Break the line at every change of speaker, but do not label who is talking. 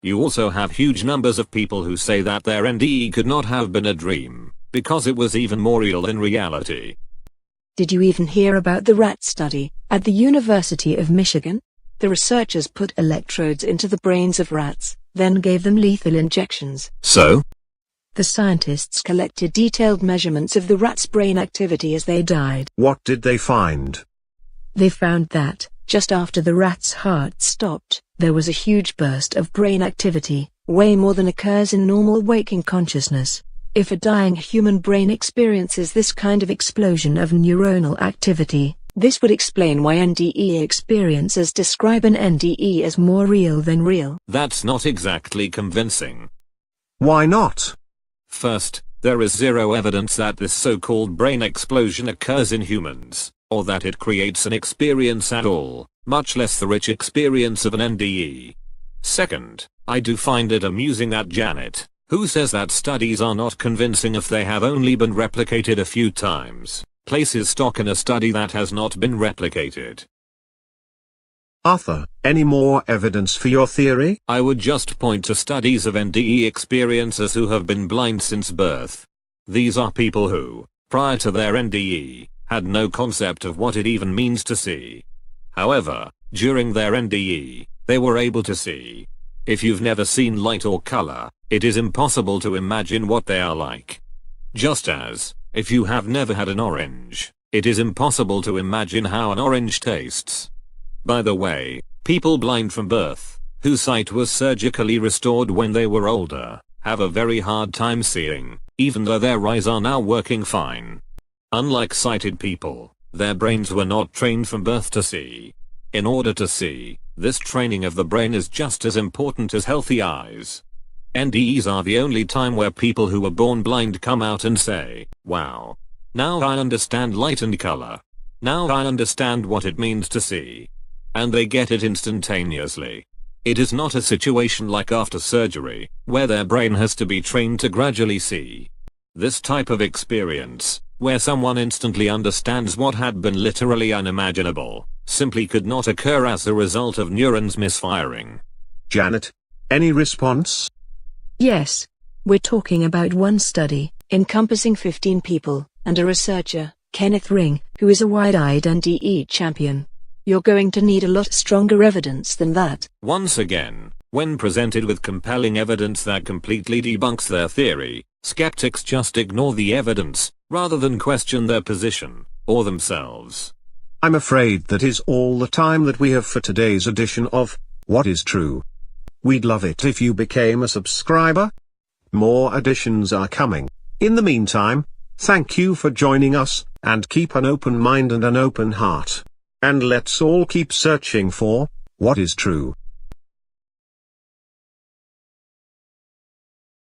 You also have huge numbers of people who say that their NDE could not have been a dream, because it was even more real than reality.
Did you even hear about the rat study at the University of Michigan? The researchers put electrodes into the brains of rats, then gave them lethal injections.
So?
The scientists collected detailed measurements of the rats' brain activity as they died.
What did they find?
They found that, just after the rat's heart stopped, there was a huge burst of brain activity, way more than occurs in normal waking consciousness. If a dying human brain experiences this kind of explosion of neuronal activity, this would explain why NDE experiencers describe an NDE as more real than real.
That's not exactly convincing.
Why not?
First, there is zero evidence that this so-called brain explosion occurs in humans, or that it creates an experience at all, much less the rich experience of an NDE. Second, I do find it amusing that Janet, who says that studies are not convincing if they have only been replicated a few times, places stock in a study that has not been replicated.
Arthur, any more evidence for your theory?
I would just point to studies of NDE experiencers who have been blind since birth. These are people who, prior to their NDE, had no concept of what it even means to see. However, during their NDE, they were able to see. If you've never seen light or color, it is impossible to imagine what they are like. Just as, if you have never had an orange, it is impossible to imagine how an orange tastes. By the way, people blind from birth, whose sight was surgically restored when they were older, have a very hard time seeing, even though their eyes are now working fine. Unlike sighted people, their brains were not trained from birth to see. In order to see, this training of the brain is just as important as healthy eyes. NDEs are the only time where people who were born blind come out and say, "Wow. Now I understand light and color. Now I understand what it means to see." And they get it instantaneously. It is not a situation like after surgery, where their brain has to be trained to gradually see. This type of experience, where someone instantly understands what had been literally unimaginable, simply could not occur as a result of neurons misfiring.
Janet, any response?
Yes. We're talking about one study, encompassing 15 people, and a researcher, Kenneth Ring, who is a wide-eyed NDE champion. You're going to need a lot stronger evidence than that.
Once again, when presented with compelling evidence that completely debunks their theory, skeptics just ignore the evidence, rather than question their position, or themselves.
I'm afraid that is all the time that we have for today's edition of What is True. We'd love it if you became a subscriber. More editions are coming. In the meantime, thank you for joining us, and keep an open mind and an open heart. And let's all keep searching for what is true.